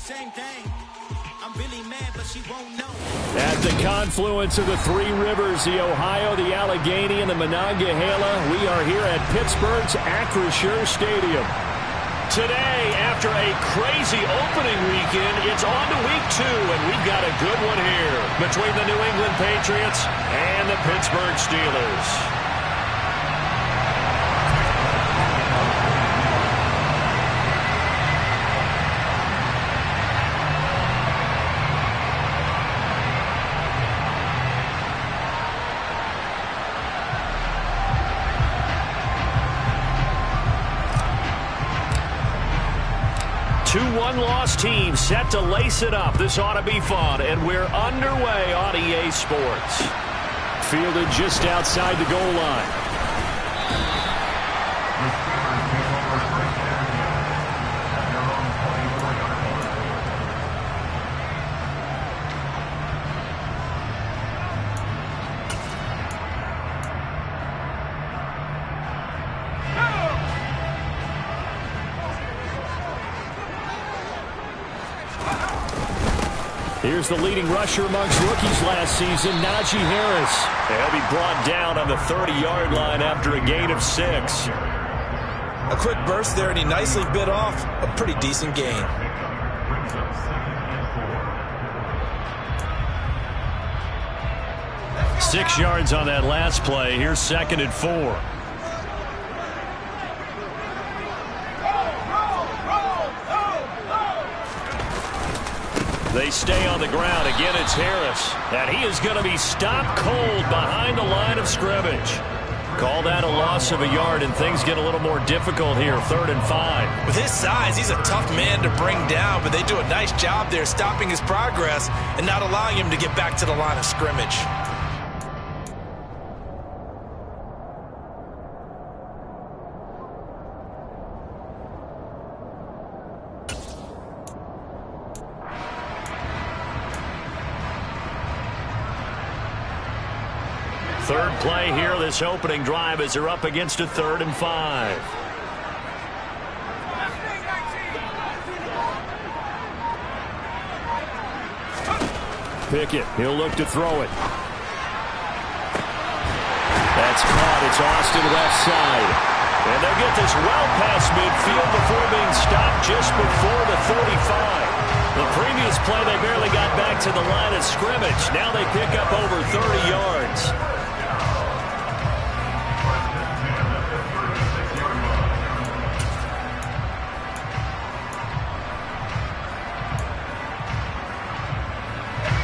same thing. I'm really mad, but she won't know. At the confluence of the three rivers, the Ohio, the Allegheny, and the Monongahela, we are here at Pittsburgh's Acrisure Stadium. Today, after a crazy opening weekend, it's on to week 2, and we've got a good one here between the New England Patriots and the Pittsburgh Steelers. 2-1 loss team set to lace it up. This ought to be fun, and we're underway on EA Sports. Fielded just outside the goal line. Here's the leading rusher amongst rookies last season, Najee Harris. He'll be brought down on the 30-yard line after a gain of 6. A quick burst there, and he nicely bit off a pretty decent gain. Six yards on that last play. Here's 2nd and 4. They stay on the ground. Again, it's Harris. And he is going to be stopped cold behind the line of scrimmage. Call that a loss of a yard, and things get a little more difficult here. 3rd and 5. With his size, he's a tough man to bring down, but they do a nice job there stopping his progress and not allowing him to get back to the line of scrimmage. Third play here, this opening drive, as they're up against a 3rd and 5. Pickett, he'll look to throw it. That's caught. It's Austin left side. And they'll get this well past midfield before being stopped just before the 35. The previous play, they barely got back to the line of scrimmage. Now they pick up over 30 yards.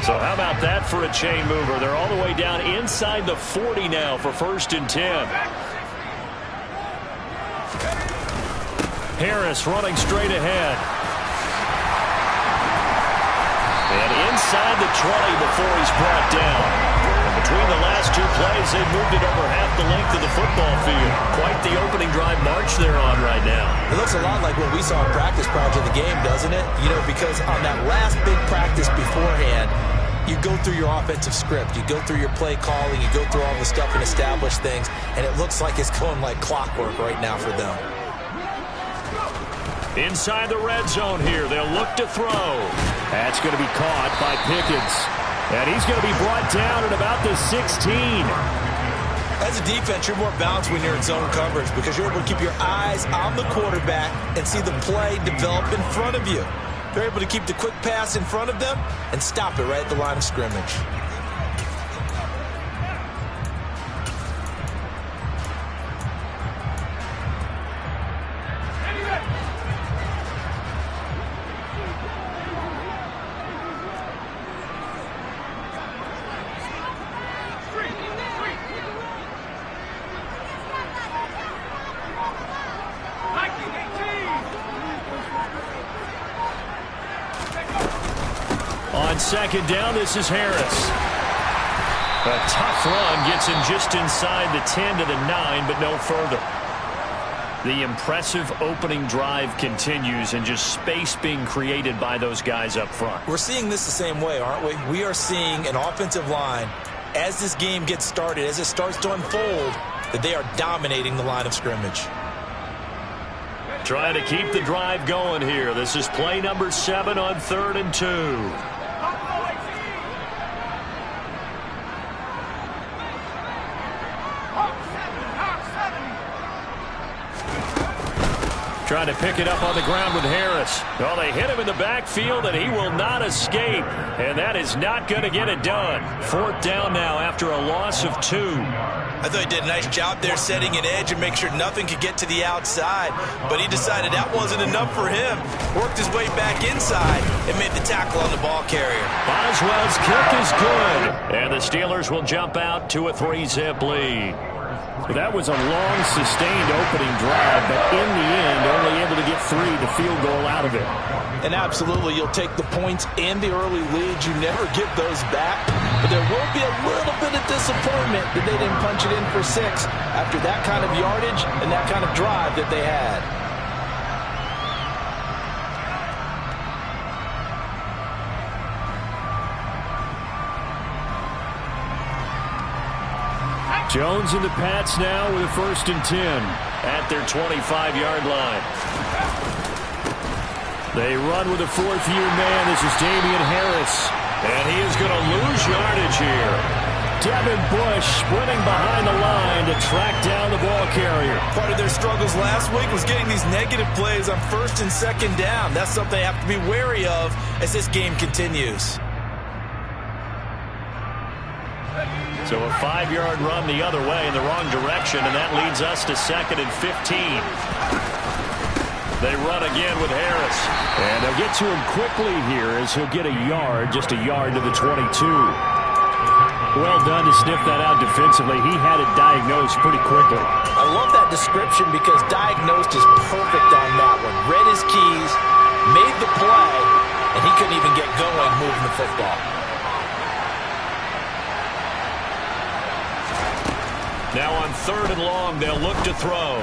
So how about that for a chain mover? They're all the way down inside the 40 now for 1st and 10. Harris running straight ahead. And inside the 20 before he's brought down. And between the last two plays, they've moved it over half the length of the football field. Quite the opening drive march they're on right now. It looks a lot like what we saw in practice prior to the game, doesn't it? You know, because on that last big practice beforehand, you go through your offensive script. You go through your play calling. You go through all the stuff and establish things. And it looks like it's going like clockwork right now for them. Inside the red zone here. They'll look to throw. That's going to be caught by Pickens. And he's going to be brought down at about the 16. As a defense, you're more balanced when you're in zone coverage because you're able to keep your eyes on the quarterback and see the play develop in front of you. They're able to keep the quick pass in front of them and stop it right at the line of scrimmage. On 2nd down, this is Harris. A tough run gets him just inside the 10 to the 9, but no further. The impressive opening drive continues, and just space being created by those guys up front. We're seeing this the same way, aren't we? We are seeing an offensive line, as this game gets started, as it starts to unfold, that they are dominating the line of scrimmage. Trying to keep the drive going here. This is play number 7 on 3rd and 2. Trying to pick it up on the ground with Harris. Well, they hit him in the backfield, and he will not escape. And that is not going to get it done. 4th down now after a loss of 2. I thought he did a nice job there setting an edge and make sure nothing could get to the outside. But he decided that wasn't enough for him. Worked his way back inside and made the tackle on the ball carrier. Boswell's kick is good. And the Steelers will jump out to a 3-zip lead. That was a long, sustained opening drive, but in the end, only able to get 3, the field goal out of it. And absolutely, you'll take the points and the early leads. You never get those back. But there will be a little bit of disappointment that they didn't punch it in for 6 after that kind of yardage and that kind of drive that they had. Jones and the Pats now with a 1st and 10 at their 25-yard line. They run with a 4th-year man. This is Damian Harris. And he is going to lose yardage here. Devin Bush sprinting behind the line to track down the ball carrier. Part of their struggles last week was getting these negative plays on 1st and 2nd down. That's something they have to be wary of as this game continues. So a 5-yard run the other way in the wrong direction, and that leads us to 2nd and 15. They run again with Harris. And they'll get to him quickly here as he'll get a yard, just a yard to the 22. Well done to sniff that out defensively. He had it diagnosed pretty quickly. I love that description because diagnosed is perfect on that one. Read his keys, made the play, and he couldn't even get going moving the football. Now on 3rd and long, they'll look to throw.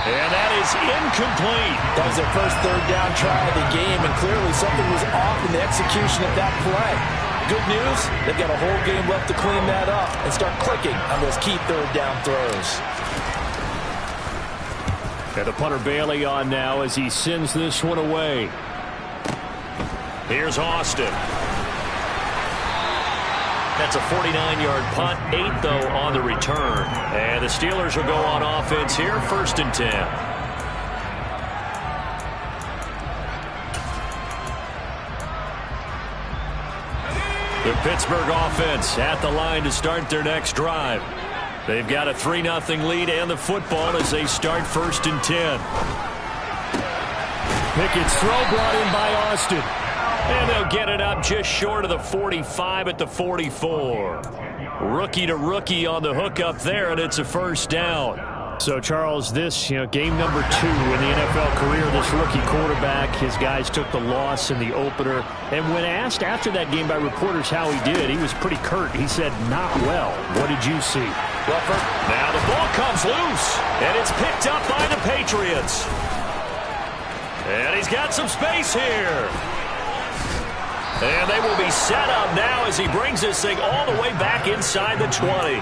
And that is incomplete. That was their first 3rd down try of the game, and clearly something was off in the execution of that play. Good news, they've got a whole game left to clean that up and start clicking on those key 3rd down throws. And the punter Bailey on now as he sends this one away. Here's Austin. That's a 49-yard punt, 8 though on the return. And the Steelers will go on offense here, 1st and 10. The Pittsburgh offense at the line to start their next drive. They've got a 3-0 lead and the football as they start 1st and 10. Pickett's throw brought in by Austin. And they'll get it up just short of the 45 at the 44. Rookie to rookie on the hook up there, and it's a 1st down. So, Charles, this, game number 2 in the NFL career, this rookie quarterback, his guys took the loss in the opener. And when asked after that game by reporters how he did, he was pretty curt. He said, not well. What did you see? Now the ball comes loose, and it's picked up by the Patriots. And he's got some space here. And they will be set up now as he brings this thing all the way back inside the 20.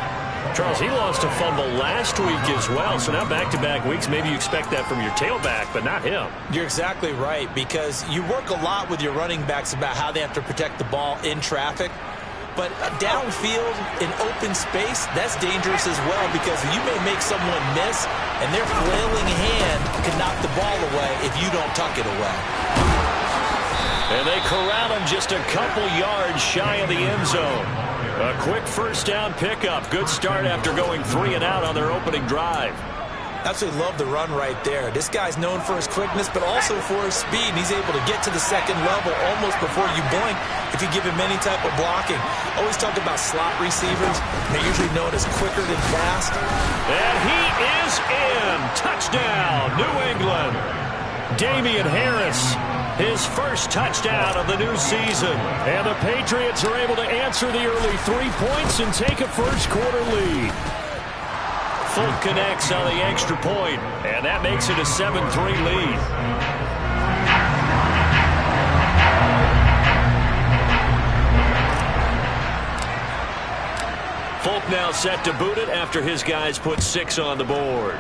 Charles, he lost a fumble last week as well, so now back-to-back weeks, maybe you expect that from your tailback, but not him. You're exactly right, because you work a lot with your running backs about how they have to protect the ball in traffic. But downfield, in open space, that's dangerous as well, because you may make someone miss, and their flailing hand can knock the ball away if you don't tuck it away. And they corral him just a couple yards shy of the end zone. A quick 1st down pickup. Good start after going 3 and out on their opening drive. Absolutely love the run right there. This guy's known for his quickness, but also for his speed. He's able to get to the 2nd level almost before you blink if you give him any type of blocking. Always talk about slot receivers. They're usually known as quicker than fast. And he is in. Touchdown, New England. Damian Harris, his first touchdown of the new season. And the Patriots are able to answer the early 3 points and take a first-quarter lead. Folk connects on the extra point, and that makes it a 7-3 lead. Folk now set to boot it after his guys put 6 on the board.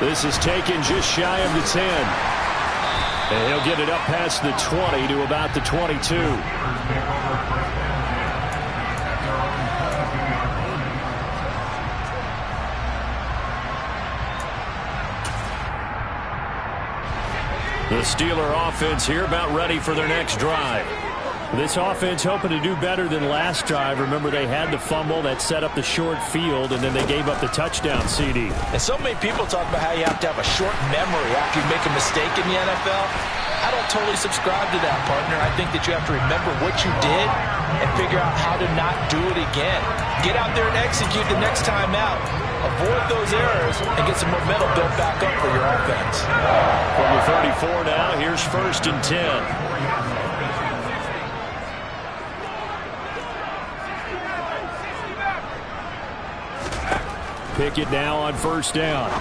This is taken just shy of the 10. And he'll get it up past the 20 to about the 22. The Steeler offense here about ready for their next drive. This offense hoping to do better than last drive. Remember, they had the fumble that set up the short field, and then they gave up the touchdown CD. And so many people talk about how you have to have a short memory after you make a mistake in the NFL. I don't totally subscribe to that, partner. I think that you have to remember what you did and figure out how to not do it again. Get out there and execute the next time out. Avoid those errors and get some momentum built back up for your offense. From the 34 now, here's 1st and 10. Pickett now on 1st down.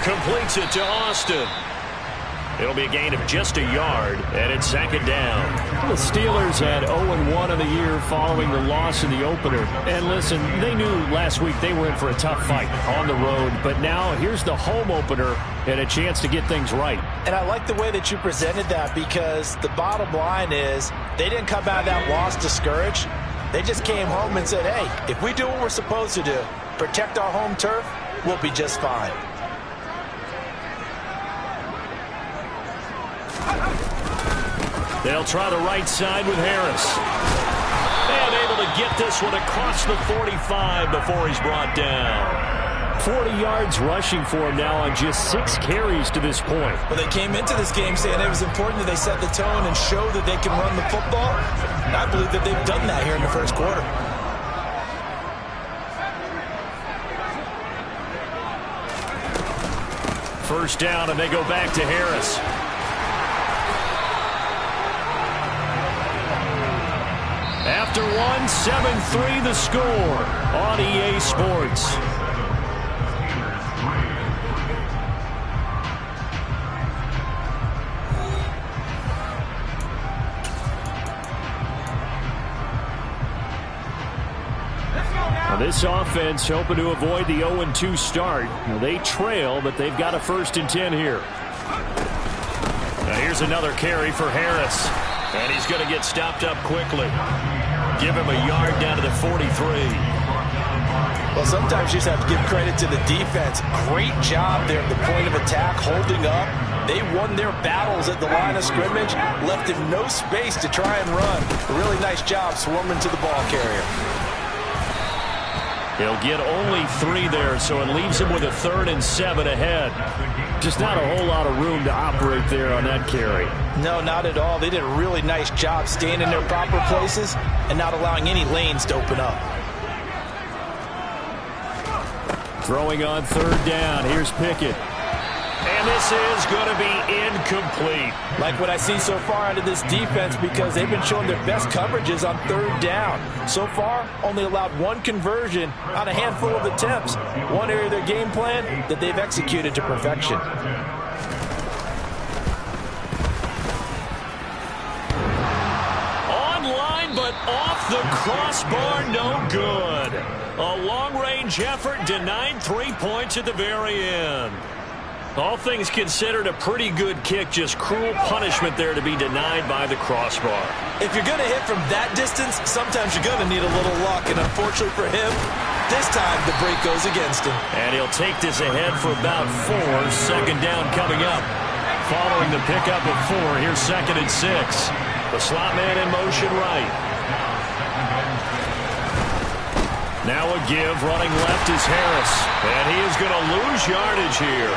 Completes it to Austin. It'll be a gain of just a yard, and it's 2nd down. The Steelers had 0-1 in the year following the loss in the opener. And listen, they knew last week they were in for a tough fight on the road. But now here's the home opener and a chance to get things right. And I like the way that you presented that, because the bottom line is they didn't come out of that loss discouraged. They just came home and said, hey, if we do what we're supposed to do, protect our home turf, we'll be just fine. They'll try the right side with Harris. And able to get this one across the 45 before he's brought down. 40 yards rushing for him now on just 6 carries to this point. Well, they came into this game saying it was important that they set the tone and show that they can run the football. And I believe that they've done that here in the 1st quarter. First down, and they go back to Harris. After one, 7-3 the score on EA Sports. Now this offense hoping to avoid the 0-2 start. Now they trail, but they've got a 1st and 10 here. Now here's another carry for Harris. And he's going to get stopped up quickly. Give him a yard down to the 43. Well, sometimes you just have to give credit to the defense. Great job there at the point of attack, holding up. They won their battles at the line of scrimmage, left him no space to try and run. A really nice job swarming to the ball carrier. He'll get only 3 there, so it leaves him with a 3rd and 7 ahead. Just not a whole lot of room to operate there on that carry. No, not at all. They did a really nice job staying in their proper places and not allowing any lanes to open up. Throwing on 3rd down. Here's Pickett. And this is going to be incomplete. Like what I see so far out of this defense, because they've been showing their best coverages on 3rd down. So far, only allowed 1 conversion on a handful of attempts. One area of their game plan that they've executed to perfection. Online, but off the crossbar, no good. A long-range effort denied 3 points at the very end. All things considered, a pretty good kick. Just cruel punishment there to be denied by the crossbar. If you're going to hit from that distance, sometimes you're going to need a little luck. And unfortunately for him, this time the break goes against him. And he'll take this ahead for about 4. 2nd down coming up. Following the pickup of 4, here's 2nd and 6. The slot man in motion right. Now a give, running left is Harris. And he is going to lose yardage here.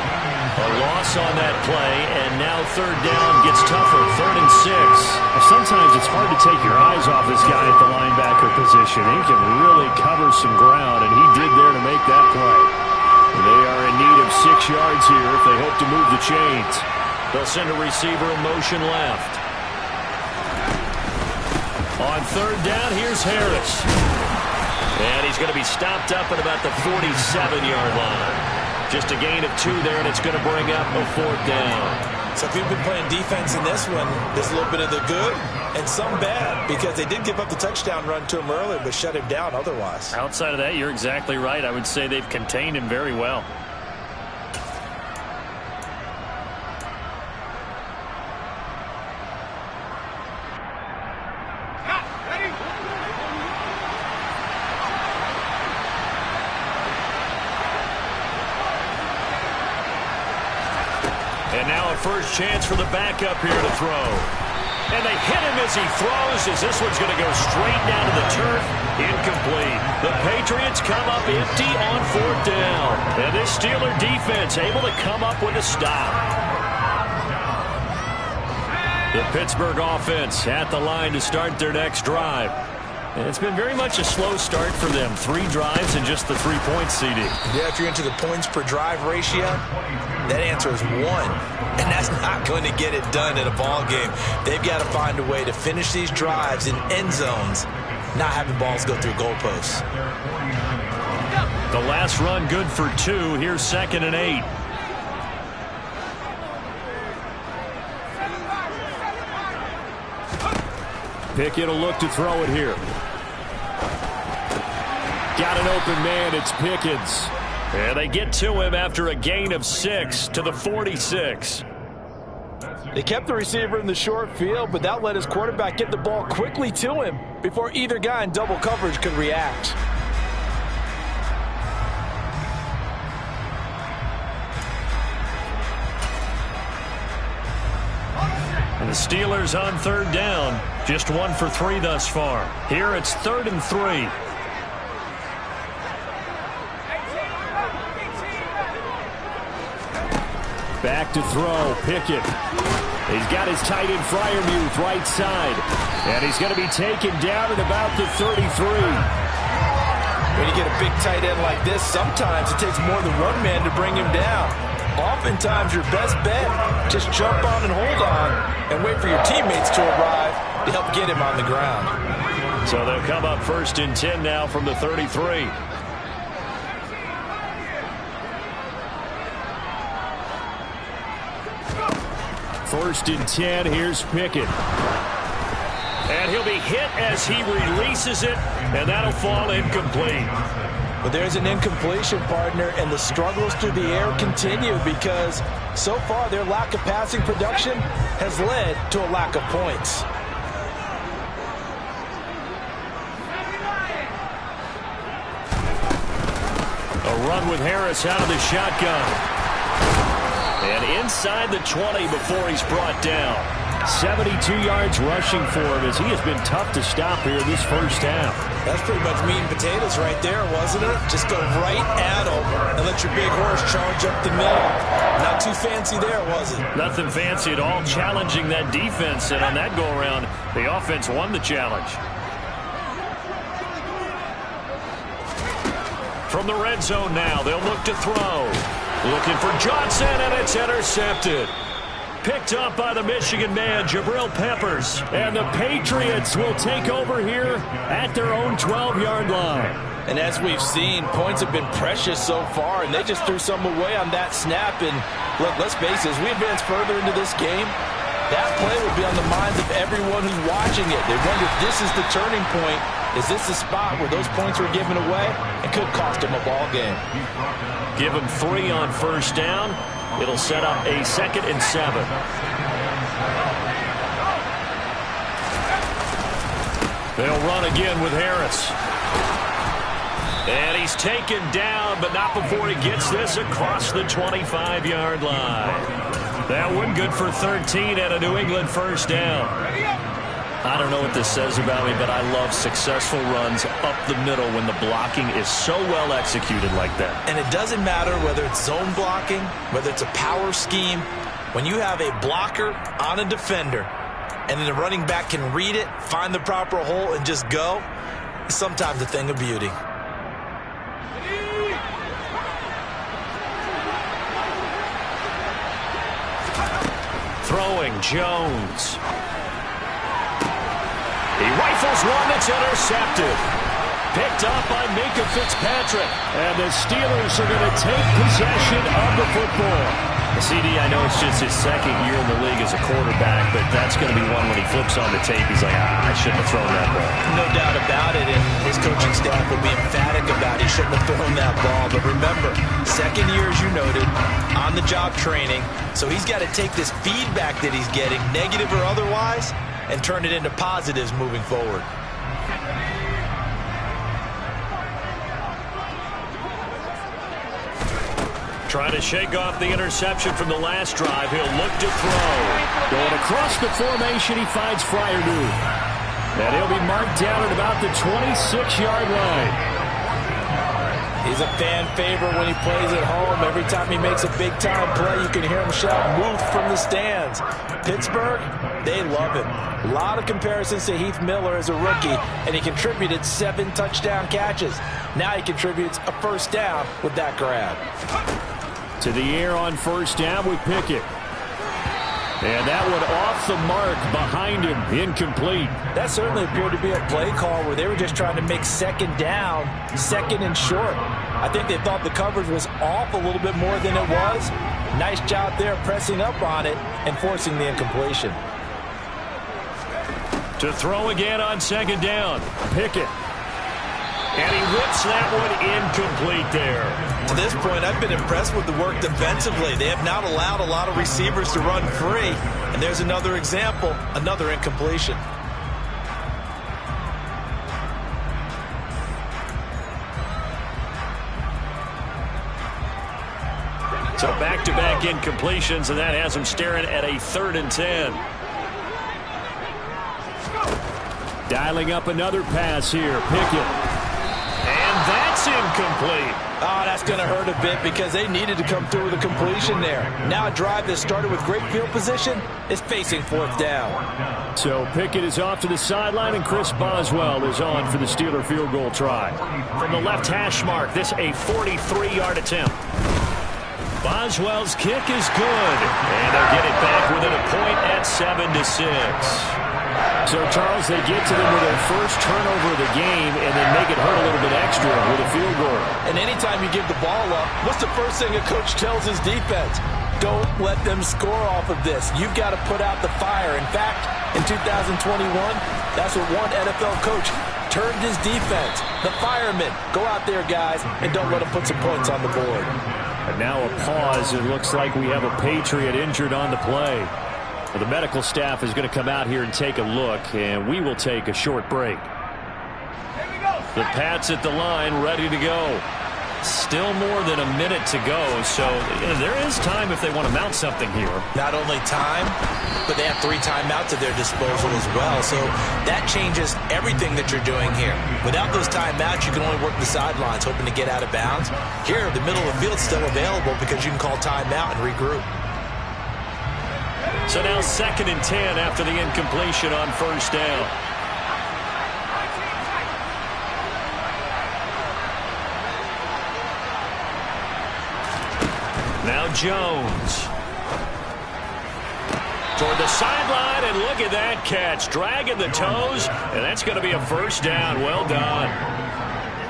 A loss on that play, and now 3rd down gets tougher, 3rd and 6. Sometimes it's hard to take your eyes off this guy at the linebacker position. He can really cover some ground, and he did there to make that play. They are in need of 6 yards here if they hope to move the chains. They'll send a receiver in motion left. On 3rd down, here's Harris. And he's going to be stopped up at about the 47-yard line. Just a gain of 2 there, and it's going to bring up a 4th down. So if you've been playing defense in this one, there's a little bit of the good and some bad, because they did give up the touchdown run to him earlier, but shut him down otherwise. Outside of that, you're exactly right. I would say they've contained him very well. And now a first chance for the backup here to throw. And they hit him as he throws, as this one's going to go straight down to the turf. Incomplete. The Patriots come up empty on 4th down. And this Steeler defense able to come up with a stop. The Pittsburgh offense at the line to start their next drive. And it's been very much a slow start for them. 3 drives and just the 3-point CD. Yeah, if you're into the points per drive ratio, that answer is 1. And that's not going to get it done in a ball game. They've got to find a way to finish these drives in end zones, not having balls go through goalposts. The last run good for 2. Here's 2nd and 8. Pickett will look to throw it here. Got an open man. It's Pickens. And they get to him after a gain of 6 to the 46. They kept the receiver in the short field, but that let his quarterback get the ball quickly to him before either guy in double coverage could react. And the Steelers on 3rd down. Just 1 for 3 thus far. Here it's 3rd and 3. Back to throw. Pickett. He's got his tight end Freiermuth right side. And he's going to be taken down at about the 33. When you get a big tight end like this, sometimes it takes more than one man to bring him down. Oftentimes your best bet, just jump on and hold on and wait for your teammates to arrive to help get him on the ground. So they'll come up 1st and 10 now from the 33. First and 10, here's Pickett. And he'll be hit as he releases it, and that'll fall incomplete. But there's an incompletion, partner, and the struggles through the air continue because so far their lack of passing production has led to a lack of points. A run with Harris out of the shotgun. And inside the 20 before he's brought down. 72 yards rushing for him as he has been tough to stop here in this first half. That's pretty much meat and potatoes right there, wasn't it? Just go right at him and let your big horse charge up the middle. Not too fancy there, was it? Nothing fancy at all, challenging that defense. And on that go-around, the offense won the challenge. From the red zone now, they'll look to throw. Looking for Johnson, and it's intercepted. Picked up by the Michigan man, Jabril Peppers. And the Patriots will take over here at their own 12-yard line. And as we've seen, points have been precious so far, and they just threw some away on that snap. And let's face it, as we advance further into this game, that play will be on the minds of everyone who's watching it. They wonder if this is the turning point. Is this the spot where those points were given away? It could cost them a ball game. Give him 3 on first down. It'll set up a 2nd and 7. They'll run again with Harris. And he's taken down, but not before he gets this across the 25-yard line. That one good for 13 and a New England first down. I don't know what this says about me, but I love successful runs up the middle when the blocking is so well executed like that. And it doesn't matter whether it's zone blocking, whether it's a power scheme. When you have a blocker on a defender and then the running back can read it, find the proper hole, and just go, it's sometimes a thing of beauty. Throwing Jones. He rifles one that's intercepted. Picked up by Minka Fitzpatrick. And the Steelers are going to take possession of the football. CD, I know it's just his 2nd year in the league as a quarterback, but that's going to be one when he flips on the tape. He's like, I shouldn't have thrown that ball. No doubt about it, and his coaching staff will be emphatic about it. He shouldn't have thrown that ball. But remember, 2nd year, as you noted, on-the-job training. So he's got to take this feedback that he's getting, negative or otherwise, and turn it into positives moving forward. Trying to shake off the interception from the last drive. He'll look to throw. Going across the formation, he finds Fryermuth. And he'll be marked down at about the 26-yard line. He's a fan favorite when he plays at home. Every time he makes a big-time play, you can hear him shout, "Muth," from the stands. Pittsburgh, they love him. A lot of comparisons to Heath Miller as a rookie, and he contributed 7 touchdown catches. Now he contributes a first down with that grab. To the air on first down with Pickett. And that one off the mark behind him, incomplete. That certainly appeared to be a play call where they were just trying to make second down, second and short. I think they thought the coverage was off a little bit more than it was. Nice job there pressing up on it and forcing the incompletion. To throw again on second down, Pickett. And he whips that one incomplete there. To this point, I've been impressed with the work defensively. They have not allowed a lot of receivers to run free. And there's another example, another incompletion. So back-to-back incompletions, and that has him staring at a 3rd and 10. Dialing up another pass here, Pickett. And that's incomplete. Oh, that's going to hurt a bit because they needed to come through with a completion there. Now a drive that started with great field position is facing 4th down. So Pickett is off to the sideline, and Chris Boswell is on for the Steeler field goal try. From the left hash mark, this a 43-yard attempt. Boswell's kick is good, and they'll get it back within a point at 7-6. So, Charles, they get to them with their first turnover of the game and then make it hurt a little bit extra with a field goal. And anytime you give the ball up, what's the first thing a coach tells his defense? Don't let them score off of this. You've got to put out the fire. In fact, in 2021, that's what one NFL coach turned his defense. The firemen. Go out there, guys, and don't let them put some points on the board. And now a pause. It looks like we have a Patriot injured on the play. Well, the medical staff is going to come out here and take a look, and we will take a short break. The Pats at the line, ready to go. Still more than a minute to go, so there is time if they want to mount something here. Not only time, but they have 3 timeouts at their disposal as well, so that changes everything that you're doing here. Without those timeouts, you can only work the sidelines, hoping to get out of bounds. Here, the middle of the field's still available because you can call timeout and regroup. So now 2nd and 10 after the incompletion on first down. Now Jones. Toward the sideline, and look at that catch. Dragging the toes, and that's going to be a first down. Well done.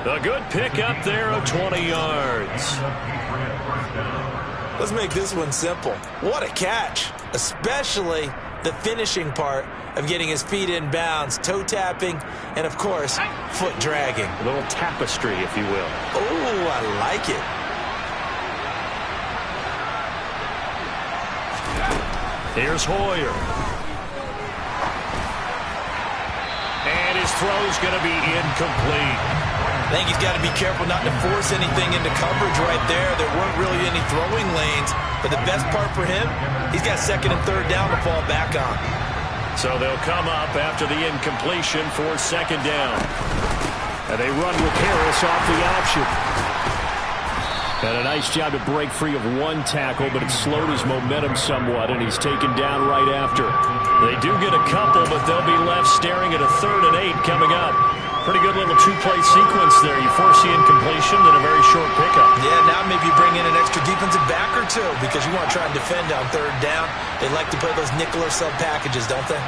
A good pick up there of 20 yards. Let's make this one simple. What a catch, especially the finishing part of getting his feet in bounds, toe tapping, and, of course, foot dragging. A little tapestry, if you will. Oh, I like it. Here's Hoyer. And his throw's going to be incomplete. I think he's got to be careful not to force anything into coverage right there. There weren't really any throwing lanes. But the best part for him, he's got 2nd and 3rd down to fall back on. So they'll come up after the incompletion for 2nd down. And they run with Harris off the option. And a nice job to break free of one tackle, but it slowed his momentum somewhat, and he's taken down right after. They do get a couple, but they'll be left staring at a 3rd and 8 coming up. Pretty good little 2-play sequence there. You force the incompletion, then a very short pickup. Yeah, now maybe you bring in an extra defensive back or 2 because you want to try and defend on 3rd down. They like to play those nickel or sub packages, don't they?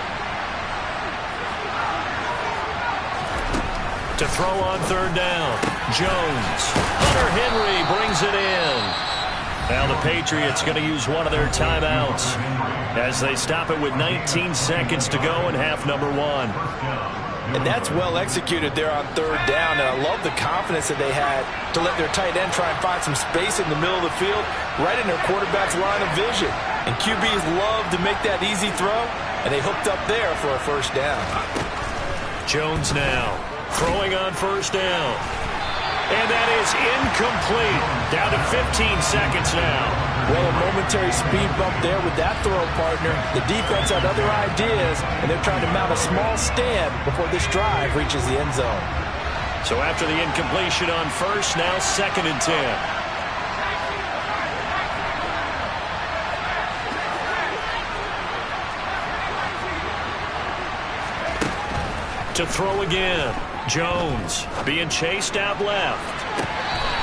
To throw on 3rd down, Jones. Hunter Henry brings it in. Now the Patriots going to use one of their timeouts as they stop it with 19 seconds to go in half number 1. And that's well executed there on 3rd down. And I love the confidence that they had to let their tight end try and find some space in the middle of the field, right in their quarterback's line of vision. And QBs love to make that easy throw, and they hooked up there for a first down. Jones now throwing on first down. And that is incomplete. Down to 15 seconds now. Well, a momentary speed bump there with that throw, partner. The defense had other ideas, and they're trying to mount a small stand before this drive reaches the end zone. So after the incompletion on first, now 2nd and 10. To throw again. Jones being chased out left.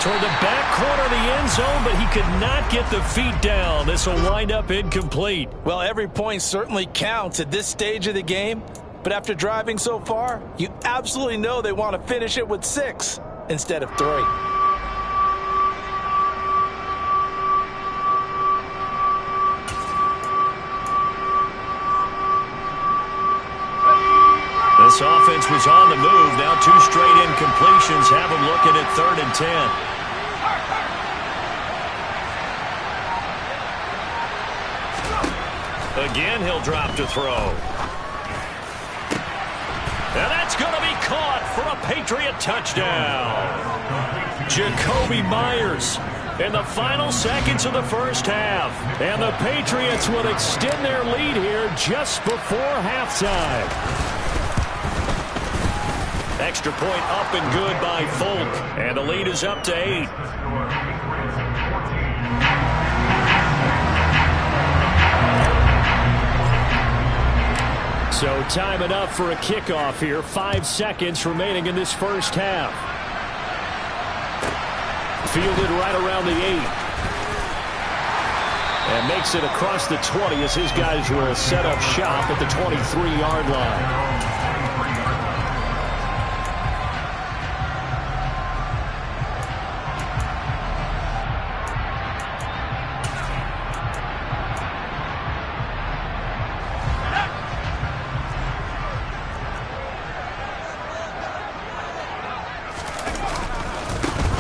Toward the back corner of the end zone, but he could not get the feet down. This will wind up incomplete. Well, every point certainly counts at this stage of the game. But after driving so far, you absolutely know they want to finish it with 6 instead of 3. This offense was on the move. Now 2 straight incompletions have them looking at 3rd and 10. Again, he'll drop to throw. And that's going to be caught for a Patriot touchdown. Jacoby Myers in the final seconds of the first half. And the Patriots will extend their lead here just before halftime. Extra point up and good by Folk. And the lead is up to 8. So time enough for a kickoff here. 5 seconds remaining in this first half. Fielded right around the 8. And makes it across the 20 as his guys will set up shop at the 23-yard line.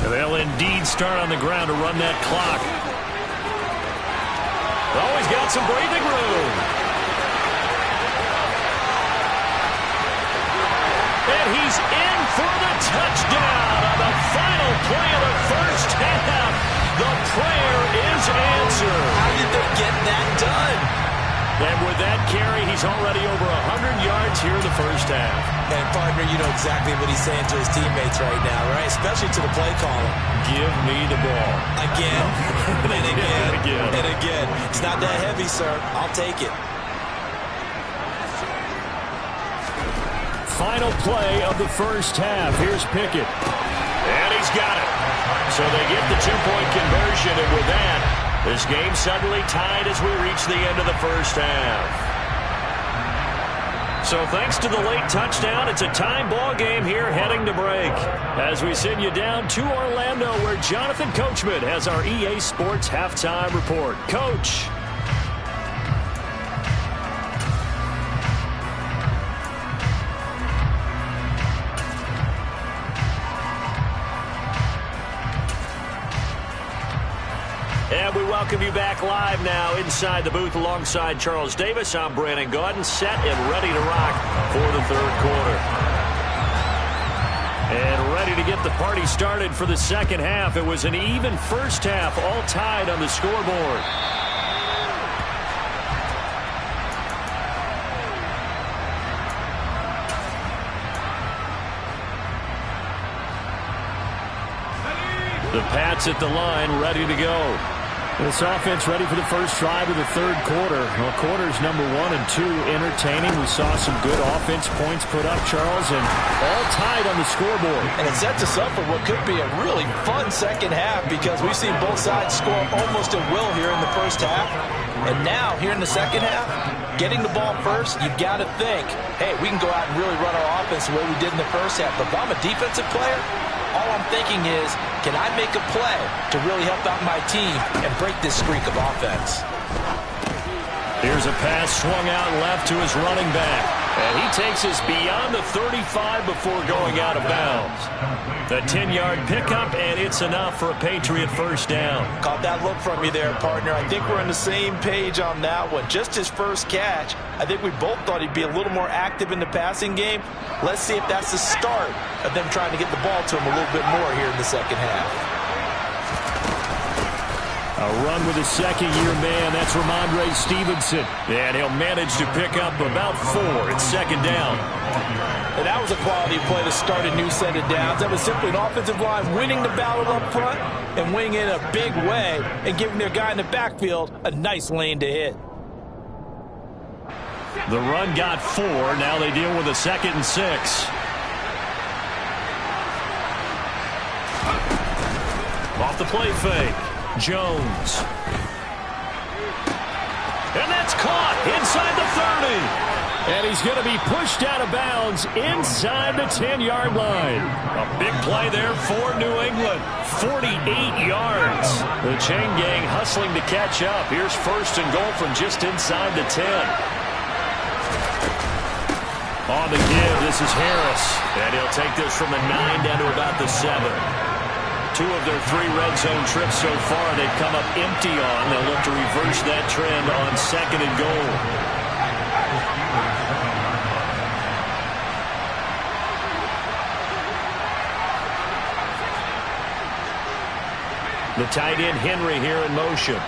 They'll indeed start on the ground to run that clock. Oh, he's got some breathing room. And he's in for the touchdown on the final play of the first half. The prayer is answered. How did they get that done? And with that carry, he's already over 100 yards here in the first half. And, partner, you know exactly what he's saying to his teammates right now, right? Especially to the play caller. Give me the ball. Again, and again, Again. and again. It's not that heavy, sir. I'll take it. Final play of the first half. Here's Pickett. And he's got it. So they get the 2-point conversion, and with that, this game suddenly tied as we reach the end of the first half. So thanks to the late touchdown, it's a time ball game here heading to break. As we send you down to Orlando, where Jonathan Coachman has our EA Sports halftime report. Coach. And we welcome you back live now inside the booth alongside Charles Davis. I'm Brandon Gaudin, set and ready to rock for the third quarter. And ready to get the party started for the second half. It was an even first half, all tied on the scoreboard. The Pats at the line, ready to go. This offense ready for the first drive of the third quarter. Well, quarters number 1 and 2 entertaining. We saw some good offense points put up, Charles, and all tied on the scoreboard. And it sets us up for what could be a really fun second half because we've seen both sides score almost at will here in the first half. And now, here in the second half, getting the ball first, you've got to think, hey, we can go out and really run our offense the way we did in the first half. But if I'm a defensive player, all I'm thinking is, can I make a play to really help out my team and break this streak of offense? Here's a pass swung out left to his running back. And he takes us beyond the 35 before going out of bounds. The 10-yard pickup, and it's enough for a Patriot first down. Caught that look from you there, partner. I think we're on the same page on that one. Just his first catch. I think we both thought he'd be a little more active in the passing game. Let's see if that's the start of them trying to get the ball to him a little bit more here in the second half. A run with a second-year man. That's Ramondre Stevenson. And he'll manage to pick up about 4. It's second down. And that was a quality play to start a new set of downs. That was simply an offensive line winning the battle up front and winning it in a big way and giving their guy in the backfield a nice lane to hit. The run got 4. Now they deal with a 2nd and 6. Off the play fake. Jones. And that's caught inside the 30. And he's going to be pushed out of bounds inside the 10-yard line. A big play there for New England. 48 yards. The chain gang hustling to catch up. Here's first and goal from just inside the 10. On the give, this is Harris. And he'll take this from the 9 down to about the 7. 2 of their 3 red zone trips so far they've come up empty on. They'll look to reverse that trend on 2nd and goal. The tight end Henry here in motion.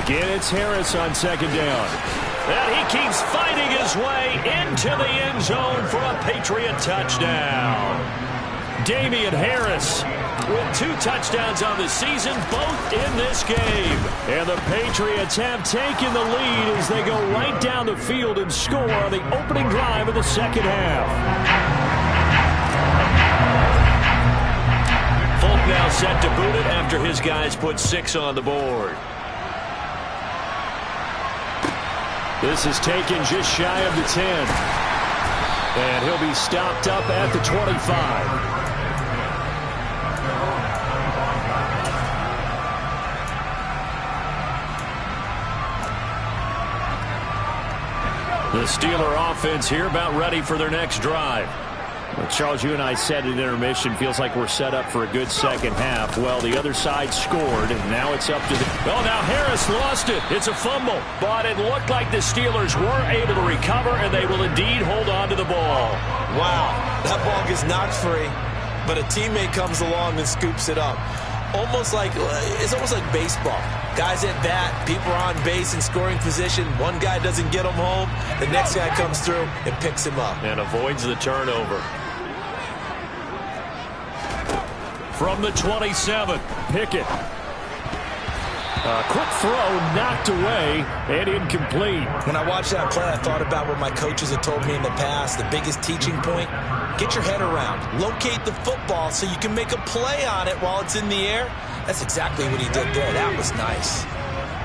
Again, it's Harris on 2nd down. And he keeps fighting his way into the end zone for a Patriot touchdown. Damian Harris with 2 touchdowns on the season, both in this game. And the Patriots have taken the lead as they go right down the field and score on the opening drive of the second half. Folk now set to boot it after his guys put 6 on the board. This is taken just shy of the 10. And he'll be stopped up at the 25. The Steeler offense here about ready for their next drive. Well, Charles, you and I said at intermission, feels like we're set up for a good second half. Well, the other side scored, and now it's up to the... Oh, now Harris lost it. It's a fumble. But it looked like the Steelers were able to recover, and they will indeed hold on to the ball. Wow, that ball gets knocked free, but a teammate comes along and scoops it up. It's almost like baseball. Guys at bat, people are on base in scoring position. One guy doesn't get him home. The next guy comes through and picks him up. And avoids the turnover. From the 27, Pickett. A quick throw knocked away and incomplete. When I watched that play, I thought about what my coaches had told me in the past. The biggest teaching point, get your head around. Locate the football so you can make a play on it while it's in the air. That's exactly what he did there. That was nice.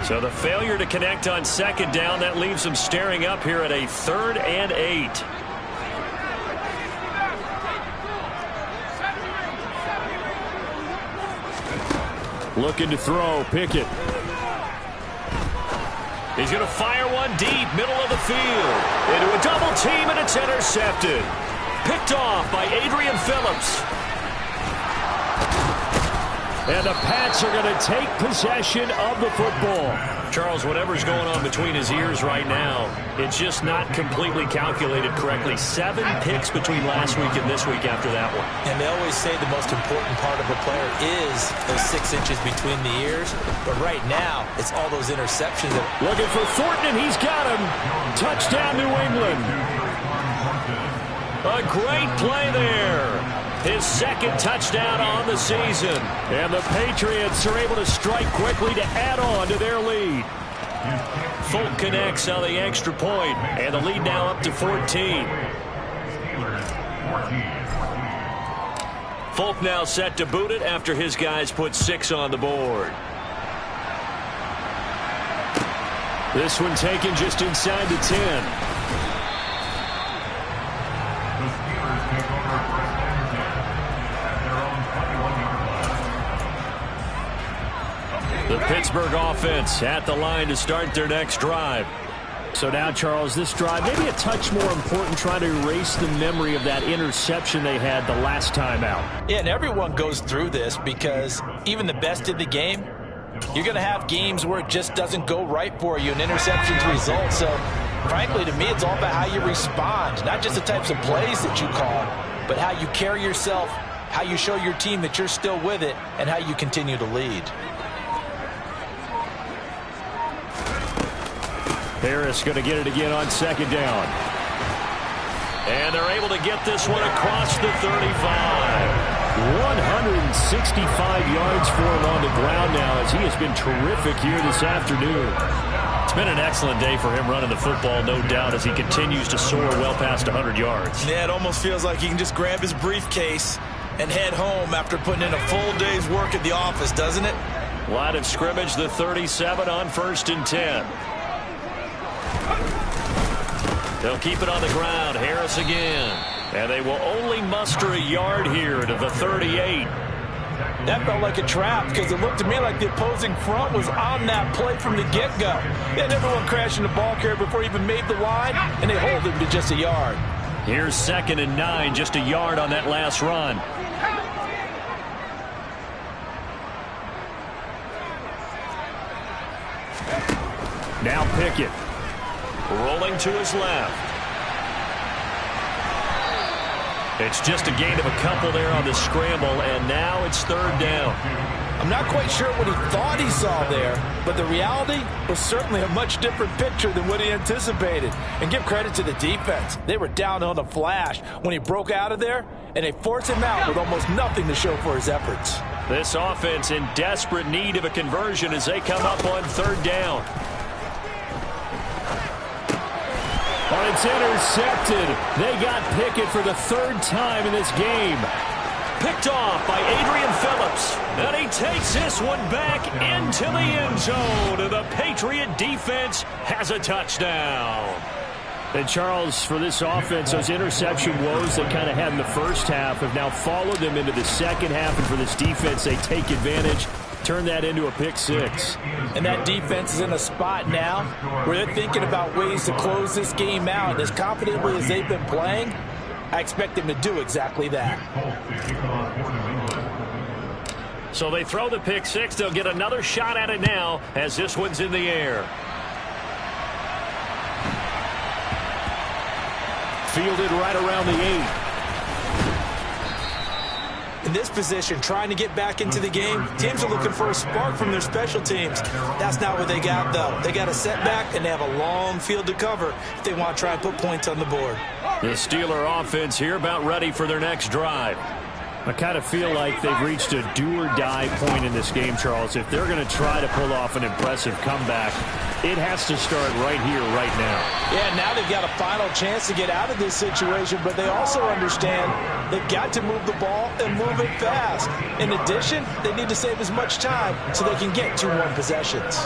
So the failure to connect on 2nd down, that leaves them staring up here at a 3rd and 8. Looking to throw, Pickett. He's going to fire one deep, middle of the field. Into a double team, and it's intercepted. Picked off by Adrian Phillips. And the Pats are going to take possession of the football. Charles, whatever's going on between his ears right now, it's just not completely calculated correctly. 7 picks between last week and this week after that one. And they always say the most important part of a player is those 6 inches between the ears. But right now, it's all those interceptions. Looking for Thornton, and he's got him. Touchdown, New England. A great play there. His 2nd touchdown on the season. And the Patriots are able to strike quickly to add on to their lead. Folk connects on the extra point, and the lead now up to 14. Folk now set to boot it after his guys put 6 on the board. This one taken just inside the 10. The Pittsburgh offense at the line to start their next drive. So now, Charles, this drive, maybe a touch more important, trying to erase the memory of that interception they had the last time out. Yeah, and everyone goes through this because even the best in the game, you're going to have games where it just doesn't go right for you and interceptions result. So, frankly, to me, it's all about how you respond, not just the types of plays that you call, but how you carry yourself, how you show your team that you're still with it, and how you continue to lead. Harris going to get it again on second down. And they're able to get this one across the 35. 165 yards for him on the ground now as he has been terrific here this afternoon. It's been an excellent day for him running the football, no doubt, as he continues to soar well past 100 yards. Yeah, it almost feels like he can just grab his briefcase and head home after putting in a full day's work at the office, doesn't it? Line of scrimmage, the 37 on 1st and 10. They'll keep it on the ground. Harris again. And they will only muster a yard here to the 38. That felt like a trap because it looked to me like the opposing front was on that play from the get-go. They had everyone crashing the ball carrier before he even made the line, and they hold him to just a yard. Here's 2nd and 9, just a yard on that last run. Now Pickett. Rolling to his left. It's just a gain of a couple there on the scramble, and now it's 3rd down. I'm not quite sure what he thought he saw there, but the reality was certainly a much different picture than what he anticipated. And give credit to the defense. They were down on the flash when he broke out of there, and they forced him out with almost nothing to show for his efforts. This offense in desperate need of a conversion as they come up on 3rd down. But it's intercepted. They got Pickett for the 3rd time in this game. Picked off by Adrian Phillips. And he takes this one back into the end zone. And the Patriot defense has a touchdown. And Charles, for this offense, those interception woes they kind of had in the first half have now followed them into the second half. And for this defense, they take advantage. Turn that into a pick 6. And that defense is in a spot now where they're thinking about ways to close this game out. And as confidently as they've been playing, I expect them to do exactly that. So they throw the pick 6. They'll get another shot at it now as this one's in the air. Fielded right around the 8. In this position, trying to get back into the game, teams are looking for a spark from their special teams. That's not what they got, though. They got a setback, and they have a long field to cover if they want to try and put points on the board. The Steeler offense here about ready for their next drive. I kind of feel like they've reached a do-or-die point in this game, Charles. If they're going to try to pull off an impressive comeback, it has to start right here, right now. Yeah, now they've got a final chance to get out of this situation, but they also understand they've got to move the ball and move it fast. In addition, they need to save as much time so they can get 2-1 possessions.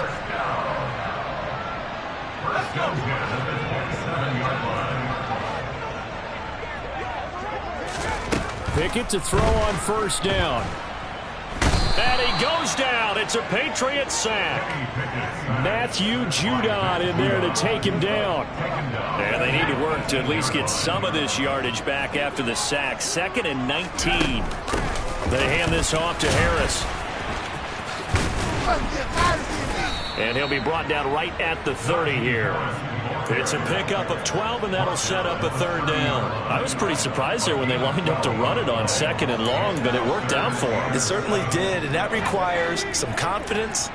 Pickett to throw on 1st down. And he goes down. It's a Patriot sack. Matthew Judon in there to take him down. And they need to work to at least get some of this yardage back after the sack. 2nd and 19. They hand this off to Harris. And he'll be brought down right at the 30 here. It's a pickup of 12, and that'll set up a 3rd down. I was pretty surprised there when they lined up to run it on 2nd and long, but it worked out for them. It certainly did, and that requires some confidence,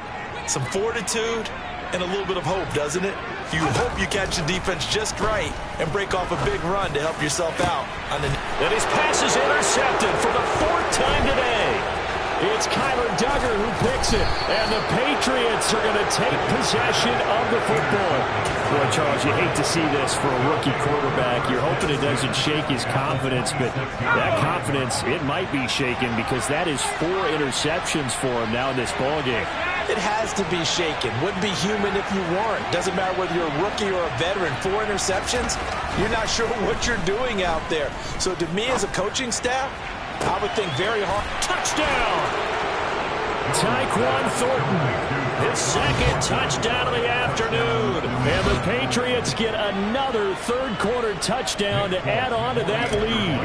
some fortitude, and a little bit of hope, doesn't it? You hope you catch the defense just right and break off a big run to help yourself out. And his pass is intercepted for the 4th time today. It's Kyler Duggar who picks it, and the Patriots are going to take possession of the football. Boy, Charles, you hate to see this for a rookie quarterback. You're hoping it doesn't shake his confidence, but that confidence, it might be shaken because that is 4 interceptions for him now in this ballgame. It has to be shaken. Wouldn't be human if you weren't. Doesn't matter whether you're a rookie or a veteran. 4 interceptions, you're not sure what you're doing out there. So to me as a coaching staff, I would think very hard. Touchdown! Tyquan Thornton. his second touchdown of the afternoon. And the Patriots get another third-quarter touchdown to add on to that lead.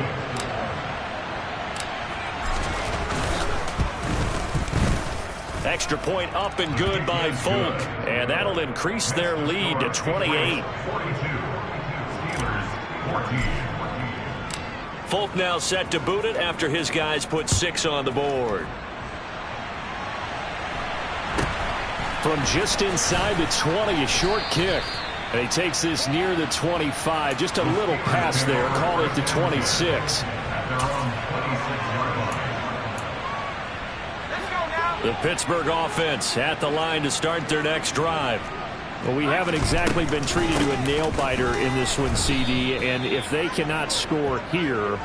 Extra point up and good by Folk. And that'll increase their lead to 28. Folk now set to boot it after his guys put 6 on the board. From just inside the 20, a short kick. And he takes this near the 25. Just a little pass there. Call it the 26. The Pittsburgh offense at the line to start their next drive. Well, we haven't exactly been treated to a nail-biter in this one, CD, and if they cannot score here,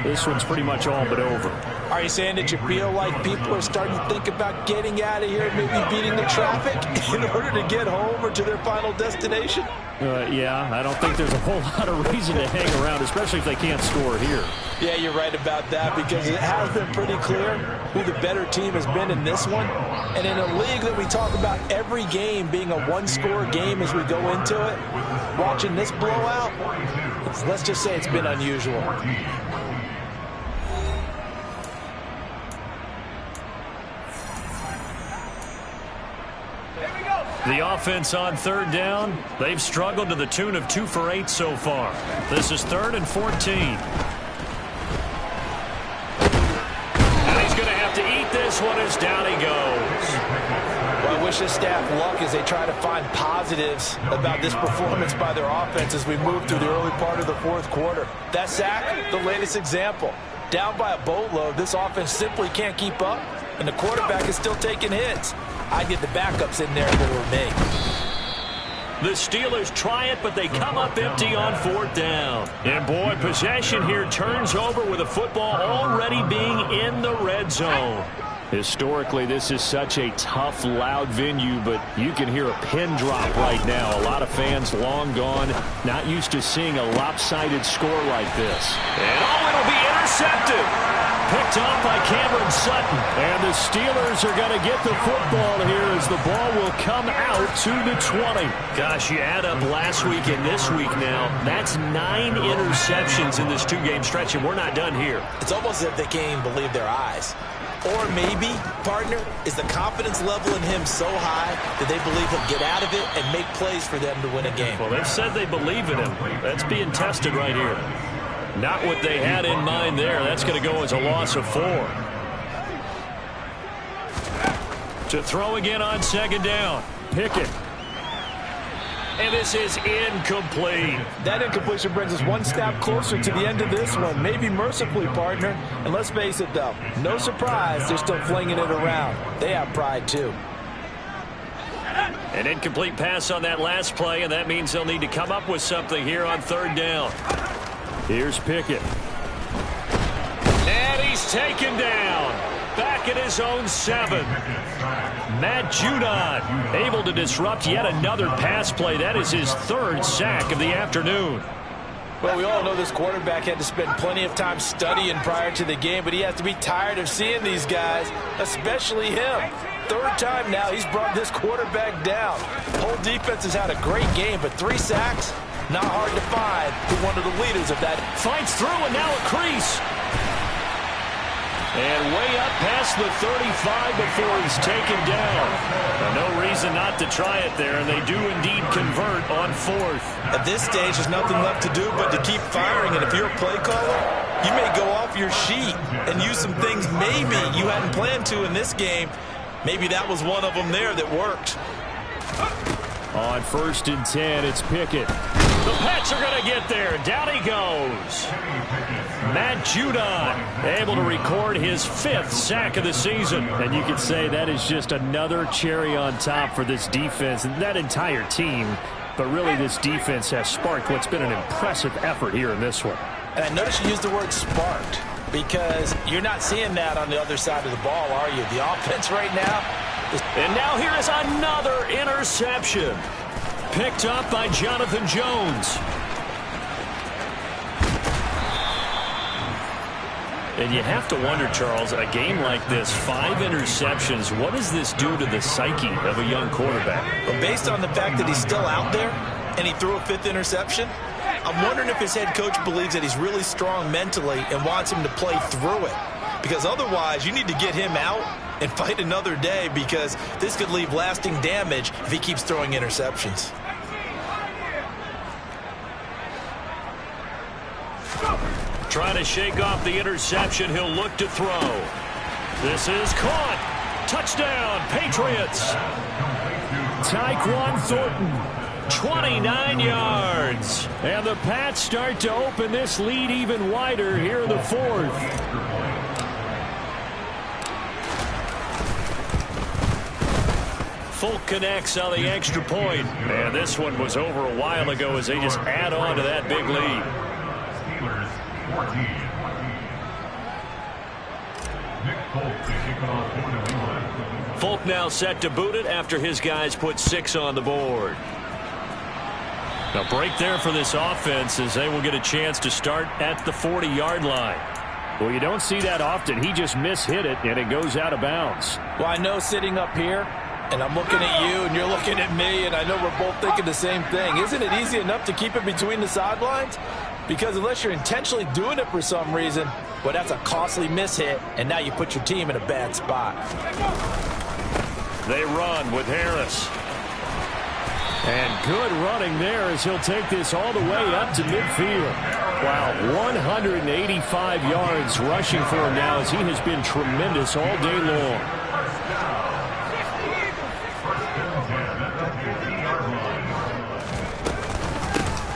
this one's pretty much all but over. Are you saying that you feel like people are starting to think about getting out of here, maybe beating the traffic in order to get home or to their final destination? Yeah, I don't think there's a whole lot of reason to hang around, especially if they can't score here. Yeah, you're right about that, because it has been pretty clear who the better team has been in this one. And in a league that we talk about every game being a one-score game as we go into it, watching this blowout, let's just say it's been unusual. The offense on third down, they've struggled to the tune of 2 for 8 so far. This is 3rd and 14. And he's going to have to eat this one as down he goes. Well, I wish this staff luck as they try to find positives about this performance by their offense as we move through the early part of the 4th quarter. That sack, the latest example. Down by a boatload, this offense simply can't keep up, and the quarterback is still taking hits. I'd get the backups in there if it were me. The Steelers try it, but they come up empty on 4th down. And boy, possession here turns over with the football already being in the red zone. Historically, this is such a tough, loud venue, but you can hear a pin drop right now. A lot of fans long gone, not used to seeing a lopsided score like this. And it'll be intercepted. Picked off by Cameron Sutton. And the Steelers are going to get the football here as the ball will come out to the 20. Gosh, you add up last week and this week now. That's 9 interceptions in this 2-game stretch, and we're not done here. It's almost as if they can't even believe their eyes. Or maybe, partner, is the confidence level in him so high that they believe he'll get out of it and make plays for them to win a game. Well, they've said they believe in him. That's being tested right here. Not what they had in mind there. That's going to go as a loss of 4. To throw again on 2nd down. Pickett. And this is incomplete. That incompletion brings us one step closer to the end of this one. Maybe mercifully, partner. And let's face it, though, no surprise, they're still flinging it around. They have pride, too. An incomplete pass on that last play, and that means they'll need to come up with something here on 3rd down. Here's Pickett. And he's taken down. Back at his own 7. Matt Judon able to disrupt yet another pass play. That is his 3rd sack of the afternoon. Well, we all know this quarterback had to spend plenty of time studying prior to the game, but he has to be tired of seeing these guys, especially him. 3rd time now he's brought this quarterback down. Whole defense has had a great game, but 3 sacks, not hard to find for one of the leaders of that. Fights through, and now a crease. And way up past the 35 before he's taken down. No reason not to try it there, and they do indeed convert on 4th. At this stage, there's nothing left to do but to keep firing, and if you're a play caller, you may go off your sheet and use some things maybe you hadn't planned to in this game. Maybe that was one of them there that worked. On 1st and 10, it's Pickett. The Pats are going to get there. Down he goes. Matt Judon able to record his 5th sack of the season. And you could say that is just another cherry on top for this defense and that entire team. But really, this defense has sparked what's been an impressive effort here in this one. And I noticed you used the word sparked because you're not seeing that on the other side of the ball, are you? The offense right now. And now here is another interception. Picked up by Jonathan Jones. And you have to wonder, Charles, a game like this, 5 interceptions, what does this do to the psyche of a young quarterback? Well, based on the fact that he's still out there and he threw a 5th interception, I'm wondering if his head coach believes that he's really strong mentally and wants him to play through it. Because otherwise, you need to get him out and fight another day, because this could leave lasting damage if he keeps throwing interceptions. Trying to shake off the interception. He'll look to throw. This is caught. Touchdown, Patriots. Tyquan Thornton, 29 yards. And the Pats start to open this lead even wider here in the 4th. Folk connects on the extra point. And this one was over a while ago as they just add on to that big lead. Folk now set to boot it after his guys put 6 on the board. A break there for this offense as they will get a chance to start at the 40-yard line. Well, you don't see that often. He just mishit it, and it goes out of bounds. Well, I know sitting up here, and I'm looking at you, and you're looking at me, and I know we're both thinking the same thing. Isn't it easy enough to keep it between the sidelines? Because unless you're intentionally doing it for some reason, well, that's a costly mishit, and now you put your team in a bad spot. They run with Harris. And good running there as he'll take this all the way up to midfield. Wow, 185 yards rushing for him now as he has been tremendous all day long.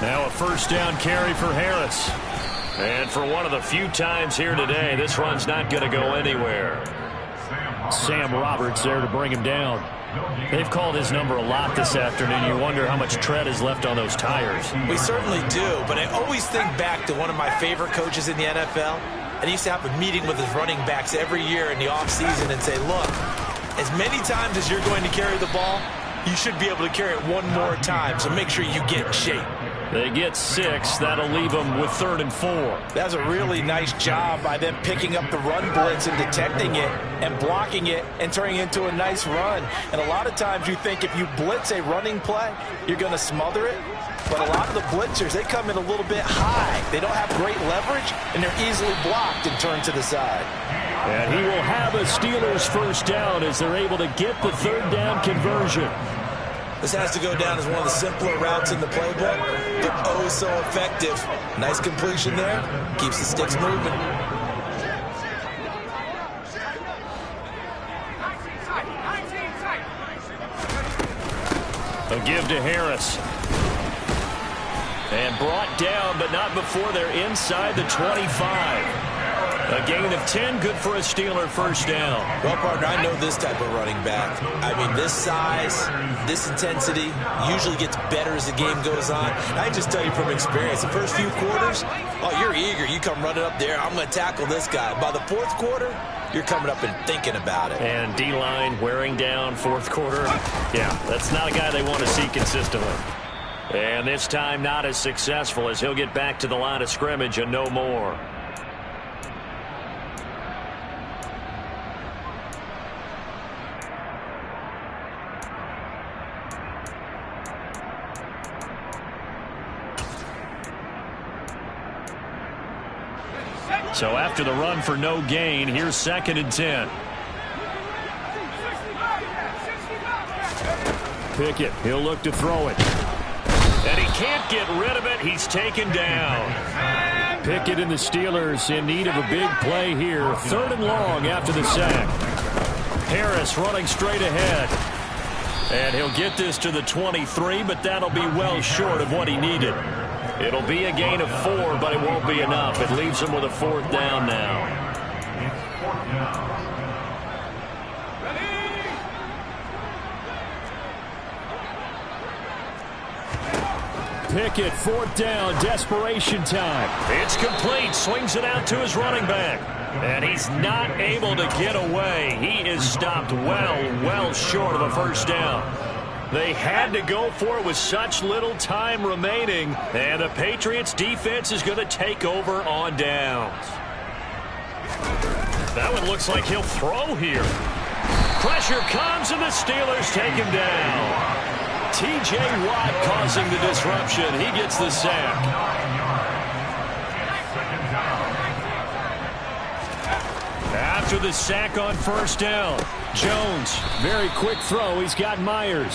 Now a first down carry for Harris. And for one of the few times here today, this run's not going to go anywhere. Sam Roberts there to bring him down. They've called his number a lot this afternoon. You wonder how much tread is left on those tires. We certainly do, but I always think back to one of my favorite coaches in the NFL. And he used to have a meeting with his running backs every year in the offseason and say, look, as many times as you're going to carry the ball, you should be able to carry it one more time, so make sure you get in shape. They get 6. That'll leave them with 3rd and 4. That was a really nice job by them picking up the run blitz and detecting it and blocking it and turning it into a nice run. And a lot of times you think if you blitz a running play, you're going to smother it. But a lot of the blitzers, they come in a little bit high. They don't have great leverage, and they're easily blocked and turned to the side. And he will have a Steelers first down as they're able to get the 3rd down conversion. This has to go down as one of the simpler routes in the playbook, but oh so effective. Nice completion there. Keeps the sticks moving. A give to Harris. And brought down, but not before they're inside the 25. A gain of 10, good for a Steeler first down. Well, partner, I know this type of running back. I mean, this size, this intensity usually gets better as the game goes on. I just tell you from experience, the first few quarters, oh, you're eager. You come running up there, I'm going to tackle this guy. By the 4th quarter, you're coming up and thinking about it. And D-line wearing down 4th quarter. Yeah, that's not a guy they want to see consistently. And this time not as successful as he'll get back to the line of scrimmage and no more. So after the run for no gain, here's 2nd and 10. Pickett, he'll look to throw it. And he can't get rid of it. He's taken down. Pickett and the Steelers in need of a big play here. 3rd and long after the sack. Harris running straight ahead. And he'll get this to the 23, but that'll be well short of what he needed. It'll be a gain of 4, but it won't be enough. It leaves him with a 4th down now. Pickett, 4th down, desperation time. It's complete, swings it out to his running back. And he's not able to get away. He is stopped well short of a first down. They had to go for it with such little time remaining. And the Patriots defense is going to take over on downs. That one looks like he'll throw here. Pressure comes, and the Steelers take him down. T.J. Watt causing the disruption. He gets the sack. After the sack on first down, Jones, very quick throw. He's got Myers.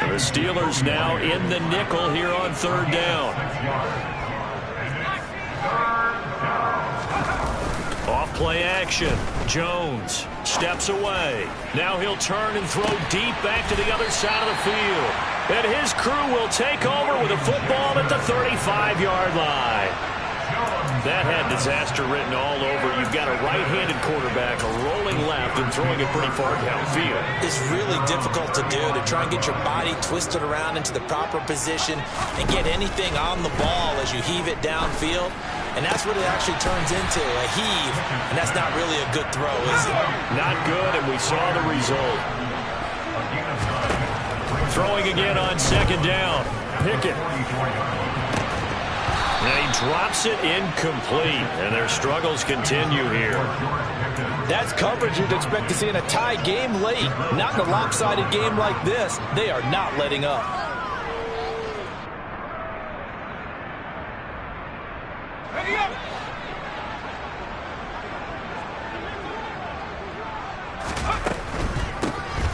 The Steelers now in the nickel here on third down. Off play action. Jones steps away. Now he'll turn and throw deep back to the other side of the field. And his crew will take over with a football at the 35-yard line. That had disaster written all over. You've got a right-handed quarterback, a rolling left, and throwing it pretty far downfield. It's really difficult to do, to try and get your body twisted around into the proper position and get anything on the ball as you heave it downfield. And that's what it actually turns into, a heave. And that's not really a good throw, is it? Not good, and we saw the result. Throwing again on second down. Pickett. And he drops it incomplete, and their struggles continue here. That's coverage you'd expect to see in a tie game late. Not in a lopsided game like this. They are not letting up.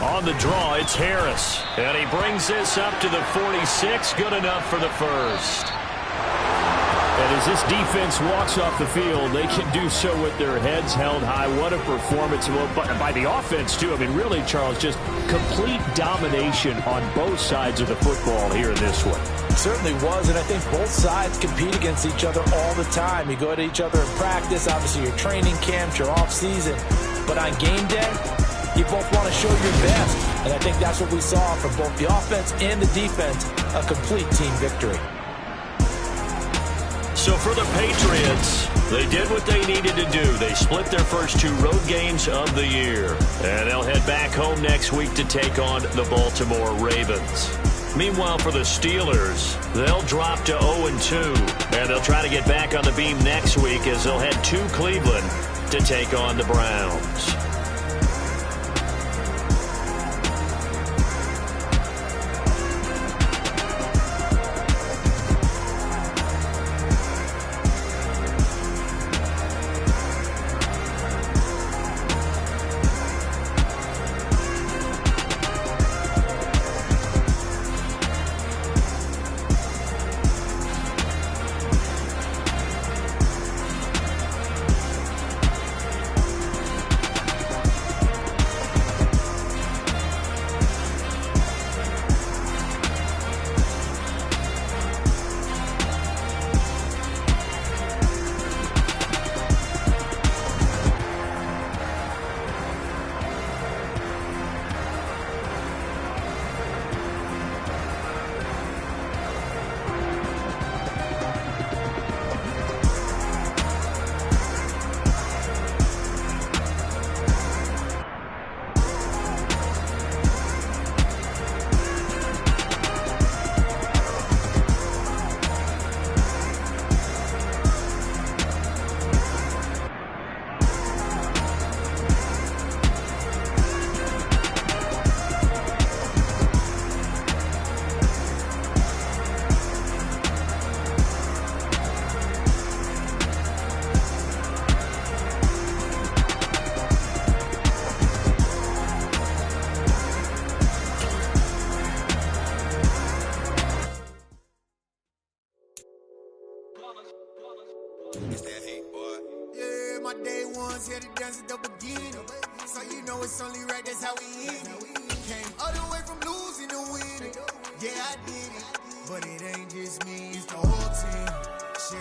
On the draw, it's Harris. And he brings this up to the 46. Good enough for the first. And as this defense walks off the field, they can do so with their heads held high. What a performance by the offense, too. I mean, really, Charles, just complete domination on both sides of the football here in this one. It certainly was, and I think both sides compete against each other all the time. You go to each other in practice, obviously your training camps, your off-season. But on game day, you both want to show your best. And I think that's what we saw from both the offense and the defense, a complete team victory. So for the Patriots, they did what they needed to do. They split their first two road games of the year. And they'll head back home next week to take on the Baltimore Ravens. Meanwhile, for the Steelers, they'll drop to 0-2. And they'll try to get back on the beam next week as they'll head to Cleveland to take on the Browns. my day ones here to dance at the beginning. So you know it's only right, that's how we end it. Came all the way from losing to winning. Yeah, I did it, but it ain't just me.